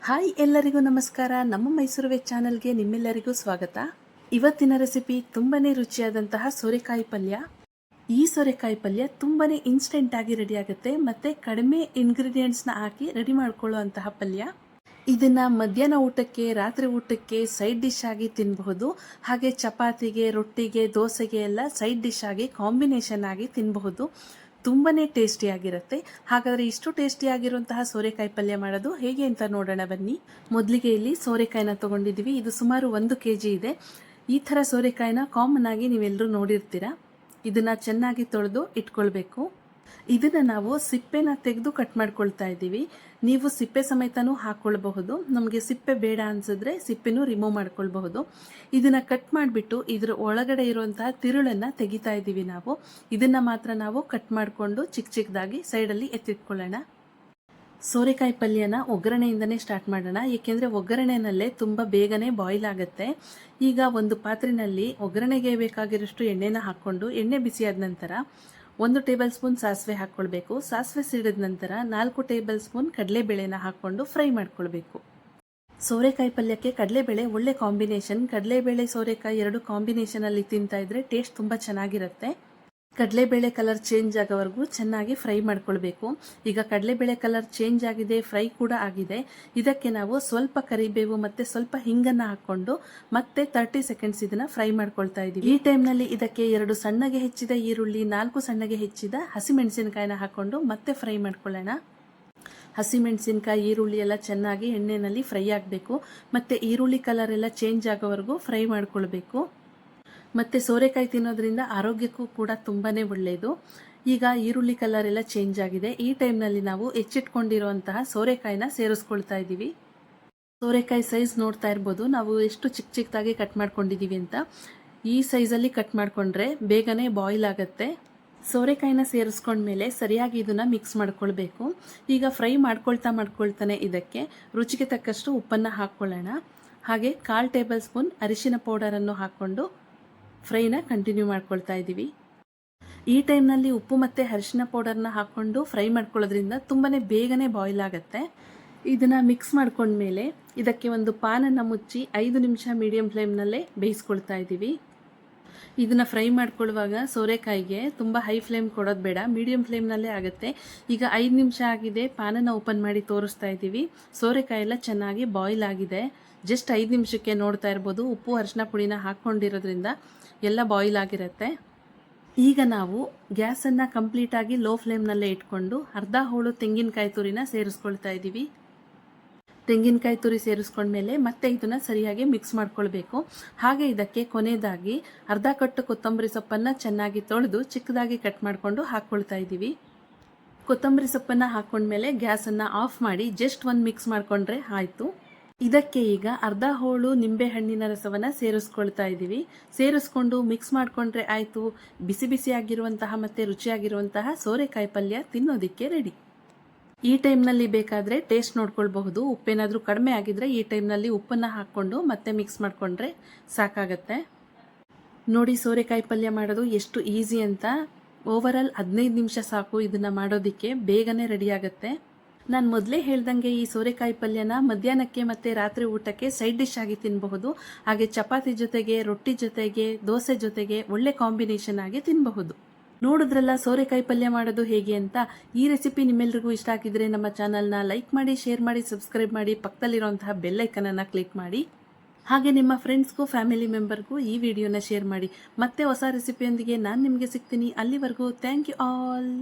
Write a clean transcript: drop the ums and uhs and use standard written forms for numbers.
Hi ಎಲ್ಲರಿಗೂ ನಮಸ್ಕಾರ. ನಮ್ಮ ಮೈಸೂರು ವೆಜ್ ಚಾನಲ್ಗೆ ನಿಮ್ಮೆಲ್ಲರಿಗೂ ಸ್ವಾಗತ. ಇವತ್ತಿನ ರೆಸಿಪಿ ತುಂಬಾನೇ ರುಚಿಯಾದಂತಹ ಸೋರೆಕಾಯಿ ಪಲ್ಯ. ಈ ಸೋರೆಕಾಯಿ ಪಲ್ಯ ತುಂಬಾನೇ ಇನ್ಸ್ಟೆಂಟ್ ಆಗಿ ರೆಡಿ ಆಗುತ್ತೆ ಮತ್ತೆ ಕಡಿಮೆ ಇಂಗ್ರೀಡಿಯೆಂಟ್ಸ್ನ ಹಾಕಿ ರೆಡಿ ಮಾಡ್ಕೊಳ್ಳುವಂತಹ ಪಲ್ಯ. ಇದನ್ನ ಮಧ್ಯಾಹ್ನ ಊಟಕ್ಕೆ, ರಾತ್ರಿ ಊಟಕ್ಕೆ ಸೈಡ್ ಡಿಶ್ ಆಗಿ ತಿನ್ನಬಹುದು. ಹಾಗೆ ಚಪಾತಿಗೆ, ರೊಟ್ಟಿಗೆ, ದೋಸೆಗೆ ಎಲ್ಲ ಸೈಡ್ ಡಿಶ್ ಆಗಿ ಕಾಂಬಿನೇಷನ್ ಆಗಿ ತಿನ್ನಬಹುದು. ತುಂಬಾನೇ ಟೇಸ್ಟಿಯಾಗಿರುತ್ತೆ. ಹಾಗಾದರೆ ಇಷ್ಟು ಟೇಸ್ಟಿಯಾಗಿರುವಂತಹ ಸೋರೆಕಾಯಿ ಪಲ್ಯ ಮಾಡೋದು ಹೇಗೆ ಅಂತ ನೋಡೋಣ ಬನ್ನಿ. ಮೊದಲಿಗೆ ಇಲ್ಲಿ ಸೋರೆಕಾಯಿನ ತೊಗೊಂಡಿದ್ದೀವಿ. ಇದು ಸುಮಾರು 1 kg ಇದೆ. ಈ ಥರ ಸೋರೆಕಾಯಿನ ಕಾಮನ್ ಆಗಿ ನೀವೆಲ್ಲರೂ ನೋಡಿರ್ತೀರಾ. ಇದನ್ನು ಚೆನ್ನಾಗಿ ತೊಳೆದು ಇಟ್ಕೊಳ್ಬೇಕು. ಇದನ್ನು ನಾವು ಸಿಪ್ಪೆನ ತೆಗೆದು ಕಟ್ ಮಾಡ್ಕೊಳ್ತಾ ಇದ್ದೀವಿ. ನೀವು ಸಿಪ್ಪೆ ಸಮೇತನೂ ಹಾಕ್ಕೊಳ್ಬಹುದು. ನಮಗೆ ಸಿಪ್ಪೆ ಬೇಡ ಅನ್ಸಿದ್ರೆ ಸಿಪ್ಪೆನೂ ರಿಮೂವ್ ಮಾಡ್ಕೊಳ್ಬಹುದು. ಇದನ್ನು ಕಟ್ ಮಾಡಿಬಿಟ್ಟು ಇದರ ಒಳಗಡೆ ಇರುವಂತಹ ತಿರುಳನ್ನು ತೆಗಿತಾ ಇದ್ದೀವಿ ನಾವು. ಇದನ್ನು ಮಾತ್ರ ನಾವು ಕಟ್ ಮಾಡಿಕೊಂಡು ಚಿಕ್ಕ ಚಿಕ್ಕದಾಗಿ ಸೈಡಲ್ಲಿ ಎತ್ತಿಟ್ಕೊಳ್ಳೋಣ. ಸೋರೆಕಾಯಿ ಪಲ್ಯನ ಒಗ್ಗರಣೆಯಿಂದನೇ ಸ್ಟಾರ್ಟ್ ಮಾಡೋಣ. ಏಕೆಂದರೆ ಒಗ್ಗರಣೆನಲ್ಲೇ ತುಂಬ ಬೇಗನೆ ಬಾಯ್ಲ್ ಆಗುತ್ತೆ. ಈಗ ಒಂದು ಪಾತ್ರೆಯಲ್ಲಿ ಒಗ್ಗರಣೆಗೆ ಬೇಕಾಗಿರೋಷ್ಟು ಎಣ್ಣೆನ ಹಾಕ್ಕೊಂಡು ಎಣ್ಣೆ ಬಿಸಿಯಾದ ನಂತರ 1 ಟೇಬಲ್ ಸ್ಪೂನ್ ಸಾಸಿವೆ ಹಾಕ್ಕೊಳ್ಬೇಕು. ಸಾಸಿವೆ ಸಿಡಿದ ನಂತರ 4 ಟೇಬಲ್ ಸ್ಪೂನ್ ಕಡಲೆಬೇಳೆನ ಹಾಕ್ಕೊಂಡು ಫ್ರೈ ಮಾಡ್ಕೊಳ್ಬೇಕು. ಸೋರೆಕಾಯಿ ಪಲ್ಯಕ್ಕೆ ಕಡಲೆಬೇಳೆ ಒಳ್ಳೆ ಕಾಂಬಿನೇಷನ್. ಕಡಲೆಬೇಳೆ ಸೋರೆಕಾಯಿ 2 ಕಾಂಬಿನೇಷನಲ್ಲಿ ತಿಂತಾ ಇದ್ರೆ ಟೇಸ್ಟ್ ತುಂಬ ಚೆನ್ನಾಗಿರುತ್ತೆ. ಕಡಲೆಬೇಳೆ ಕಲರ್ ಚೇಂಜ್ ಆಗೋವರೆಗೂ ಚೆನ್ನಾಗಿ ಫ್ರೈ ಮಾಡ್ಕೊಳ್ಬೇಕು. ಈಗ ಕಡಲೆಬೇಳೆ ಕಲರ್ ಚೇಂಜ್ ಆಗಿದೆ, ಫ್ರೈ ಕೂಡ ಆಗಿದೆ. ಇದಕ್ಕೆ ನಾವು ಸ್ವಲ್ಪ ಕರಿಬೇವು ಮತ್ತು ಸ್ವಲ್ಪ ಹಿಂಗನ್ನು ಹಾಕ್ಕೊಂಡು ಮತ್ತೆ 30 ಸೆಕೆಂಡ್ಸ್ ಇದನ್ನು ಫ್ರೈ ಮಾಡ್ಕೊಳ್ತಾ ಇದ್ದೀವಿ. ಈ ಟೈಮ್ನಲ್ಲಿ ಇದಕ್ಕೆ 2 ಸಣ್ಣಗೆ ಹೆಚ್ಚಿದ ಈರುಳ್ಳಿ, 4 ಸಣ್ಣಗೆ ಹೆಚ್ಚಿದ ಹಸಿಮೆಣಸಿನಕಾಯಿನ ಹಾಕ್ಕೊಂಡು ಮತ್ತೆ ಫ್ರೈ ಮಾಡ್ಕೊಳ್ಳೋಣ. ಹಸಿಮೆಣಸಿನಕಾಯಿ, ಈರುಳ್ಳಿ ಎಲ್ಲ ಚೆನ್ನಾಗಿ ಎಣ್ಣೆಯಲ್ಲಿ ಫ್ರೈ ಆಗಬೇಕು. ಮತ್ತು ಈರುಳ್ಳಿ ಕಲರ್ ಎಲ್ಲ ಚೇಂಜ್ ಆಗೋವರೆಗೂ ಫ್ರೈ ಮಾಡ್ಕೊಳ್ಬೇಕು. ಮತ್ತು ಸೋರೆಕಾಯಿ ತಿನ್ನೋದ್ರಿಂದ ಆರೋಗ್ಯಕ್ಕೂ ಕೂಡ ತುಂಬಾ ಒಳ್ಳೆಯದು. ಈಗ ಈರುಳ್ಳಿ ಕಲರ್ ಎಲ್ಲ ಚೇಂಜ್ ಆಗಿದೆ. ಈ ಟೈಮ್ನಲ್ಲಿ ನಾವು ಹೆಚ್ಚಿಟ್ಕೊಂಡಿರುವಂತಹ ಸೋರೆಕಾಯಿನ ಸೇರಿಸ್ಕೊಳ್ತಾ ಇದ್ದೀವಿ. ಸೋರೆಕಾಯಿ ಸೈಜ್ ನೋಡ್ತಾ ಇರ್ಬೋದು ನಾವು ಎಷ್ಟು ಚಿಕ್ಕ ಚಿಕ್ಕದಾಗಿ ಕಟ್ ಮಾಡ್ಕೊಂಡಿದ್ದೀವಿ ಅಂತ. ಈ ಸೈಜಲ್ಲಿ ಕಟ್ ಮಾಡಿಕೊಂಡ್ರೆ ಬೇಗನೆ ಬಾಯ್ಲ್ ಆಗುತ್ತೆ. ಸೋರೆಕಾಯಿನ ಸೇರಿಸ್ಕೊಂಡ್ಮೇಲೆ ಸರಿಯಾಗಿ ಇದನ್ನು ಮಿಕ್ಸ್ ಮಾಡ್ಕೊಳ್ಬೇಕು. ಈಗ ಫ್ರೈ ಮಾಡ್ಕೊಳ್ತಾನೆ ಇದಕ್ಕೆ ರುಚಿಗೆ ತಕ್ಕಷ್ಟು ಉಪ್ಪನ್ನು ಹಾಕ್ಕೊಳ್ಳೋಣ. ಹಾಗೆ 1/4 ಟೇಬಲ್ ಸ್ಪೂನ್ ಅರಿಶಿನ ಪೌಡರನ್ನು ಹಾಕ್ಕೊಂಡು ಫ್ರೈನ ಕಂಟಿನ್ಯೂ ಮಾಡ್ಕೊಳ್ತಾ ಇದ್ದೀವಿ. ಈ ಟೈಮ್ನಲ್ಲಿ ಉಪ್ಪು ಮತ್ತು ಅರಿಶಿನ ಪೌಡರ್ನ ಹಾಕ್ಕೊಂಡು ಫ್ರೈ ಮಾಡ್ಕೊಳ್ಳೋದ್ರಿಂದ ತುಂಬಾ ಬೇಗನೆ ಬಾಯ್ಲ್ ಆಗುತ್ತೆ. ಇದನ್ನು ಮಿಕ್ಸ್ ಮಾಡ್ಕೊಂಡ್ಮೇಲೆ ಇದಕ್ಕೆ ಒಂದು ಪಾನನ್ನು ಮುಚ್ಚಿ 5 ನಿಮಿಷ ಮೀಡಿಯಂ ಫ್ಲೇಮ್ನಲ್ಲೇ ಬೇಯಿಸ್ಕೊಳ್ತಾ ಇದ್ದೀವಿ. ಇದನ್ನು ಫ್ರೈ ಮಾಡ್ಕೊಳ್ಳುವಾಗ ಸೋರೆಕಾಯಿಗೆ ತುಂಬ ಹೈ ಫ್ಲೇಮ್ ಕೊಡೋದು ಬೇಡ, ಮೀಡಿಯಂ ಫ್ಲೇಮ್ನಲ್ಲೇ ಆಗುತ್ತೆ. ಈಗ 5 ನಿಮಿಷ ಆಗಿದೆ. ಪಾನನ್ನು ಓಪನ್ ಮಾಡಿ ತೋರಿಸ್ತಾ ಇದ್ದೀವಿ. ಸೋರೆಕಾಯಿ ಎಲ್ಲ ಚೆನ್ನಾಗಿ ಬಾಯ್ಲ್ ಆಗಿದೆ. ಜಸ್ಟ್ 5 ನಿಮಿಷಕ್ಕೆ ನೋಡ್ತಾ ಇರ್ಬೋದು. ಉಪ್ಪು ಅರಿಶಿನ ಪುಡಿನ ಹಾಕ್ಕೊಂಡಿರೋದ್ರಿಂದ ಎಲ್ಲ ಬಾಯ್ಲ್ ಆಗಿರುತ್ತೆ. ಈಗ ನಾವು ಗ್ಯಾಸನ್ನು ಕಂಪ್ಲೀಟಾಗಿ ಲೋ ಫ್ಲೇಮ್ನಲ್ಲೇ ಇಟ್ಕೊಂಡು ಅರ್ಧ ಹೋಳು ತೆಂಗಿನಕಾಯಿ ತುರಿನ ಸೇರಿಸ್ಕೊಳ್ತಾ ಇದ್ದೀವಿ. ತೆಂಗಿನಕಾಯಿ ತುರಿ ಸೇರಿಸ್ಕೊಂಡ್ಮೇಲೆ ಮತ್ತೆ ಇದನ್ನು ಸರಿಯಾಗಿ ಮಿಕ್ಸ್ ಮಾಡ್ಕೊಳ್ಬೇಕು. ಹಾಗೆ ಇದಕ್ಕೆ ಕೊನೆಯದಾಗಿ ಅರ್ಧ ಕಟ್ಟು ಕೊತ್ತಂಬರಿ ಸೊಪ್ಪನ್ನು ಚೆನ್ನಾಗಿ ತೊಳೆದು ಚಿಕ್ಕದಾಗಿ ಕಟ್ ಮಾಡಿಕೊಂಡು ಹಾಕ್ಕೊಳ್ತಾ ಇದ್ದೀವಿ. ಕೊತ್ತಂಬರಿ ಸೊಪ್ಪನ್ನು ಹಾಕ್ಕೊಂಡ್ಮೇಲೆ ಗ್ಯಾಸನ್ನು ಆಫ್ ಮಾಡಿ ಜಸ್ಟ್ ಒಂದು ಮಿಕ್ಸ್ ಮಾಡಿಕೊಂಡ್ರೆ ಆಯಿತು. ಇದಕ್ಕೆ ಈಗ ಅರ್ಧ ಹೋಳು ನಿಂಬೆ ಹಣ್ಣಿನ ರಸವನ್ನು ಸೇರಿಸ್ಕೊಳ್ತಾ ಇದ್ದೀವಿ. ಸೇರಿಸ್ಕೊಂಡು ಮಿಕ್ಸ್ ಮಾಡಿಕೊಂಡ್ರೆ ಆಯಿತು. ಬಿಸಿ ಬಿಸಿಯಾಗಿರುವಂತಹ ಮತ್ತು ರುಚಿಯಾಗಿರುವಂತಹ ಸೋರೆಕಾಯಿ ಪಲ್ಯ ತಿನ್ನೋದಕ್ಕೆ ರೆಡಿ. ಈ ಟೈಮ್ನಲ್ಲಿ ಬೇಕಾದರೆ ಟೇಸ್ಟ್ ನೋಡ್ಕೊಳ್ಬಹುದು. ಉಪ್ಪೇನಾದರೂ ಕಡಿಮೆ ಆಗಿದ್ರೆ ಈ ಟೈಮ್ನಲ್ಲಿ ಉಪ್ಪನ್ನು ಹಾಕ್ಕೊಂಡು ಮತ್ತೆ ಮಿಕ್ಸ್ ಮಾಡಿಕೊಂಡ್ರೆ ಸಾಕಾಗತ್ತೆ. ನೋಡಿ ಸೋರೆಕಾಯಿ ಪಲ್ಯ ಮಾಡೋದು ಎಷ್ಟು ಈಸಿ ಅಂತ. ಓವರಾಲ್ 15 ನಿಮಿಷ ಸಾಕು ಇದನ್ನು ಮಾಡೋದಕ್ಕೆ. ಬೇಗನೆ ರೆಡಿ ಆಗುತ್ತೆ. ನಾನು ಮೊದಲೇ ಹೇಳ್ದಂಗೆ ಈ ಸೋರೆಕಾಯಿ ಪಲ್ಯನ ಮಧ್ಯಾಹ್ನಕ್ಕೆ ಮತ್ತು ರಾತ್ರಿ ಊಟಕ್ಕೆ ಸೈಡ್ ಡಿಶ್ ಆಗಿ ತಿನ್ನಬಹುದು. ಹಾಗೆ ಚಪಾತಿ ಜೊತೆಗೆ, ರೊಟ್ಟಿ ಜೊತೆಗೆ, ದೋಸೆ ಜೊತೆಗೆ ಒಳ್ಳೆ ಕಾಂಬಿನೇಷನ್ ಆಗಿ ತಿನ್ನಬಹುದು. ನೋಡಿದ್ರಲ್ಲ ಸೋರೆಕಾಯಿ ಪಲ್ಯ ಮಾಡೋದು ಹೇಗೆ ಅಂತ. ಈ ರೆಸಿಪಿ ನಿಮ್ಮೆಲ್ಲರಿಗೂ ಇಷ್ಟ ಆಗಿದ್ರೆ ನಮ್ಮ ಚಾನಲ್ನ ಲೈಕ್ ಮಾಡಿ, ಶೇರ್ ಮಾಡಿ, ಸಬ್ಸ್ಕ್ರೈಬ್ ಮಾಡಿ, ಪಕ್ಕದಲ್ಲಿರುವಂತಹ ಬೆಲ್ ಐಕನನ್ನು ಕ್ಲಿಕ್ ಮಾಡಿ. ಹಾಗೆ ನಿಮ್ಮ ಫ್ರೆಂಡ್ಸ್ಗೂ, ಫ್ಯಾಮಿಲಿ ಮೆಂಬರ್ಗೂ ಈ ವಿಡಿಯೋನ ಶೇರ್ ಮಾಡಿ. ಮತ್ತೆ ಹೊಸ ರೆಸಿಪಿಯೊಂದಿಗೆ ನಾನು ನಿಮಗೆ ಸಿಗ್ತೀನಿ. ಅಲ್ಲಿವರೆಗೂ ಥ್ಯಾಂಕ್ ಯು ಆಲ್.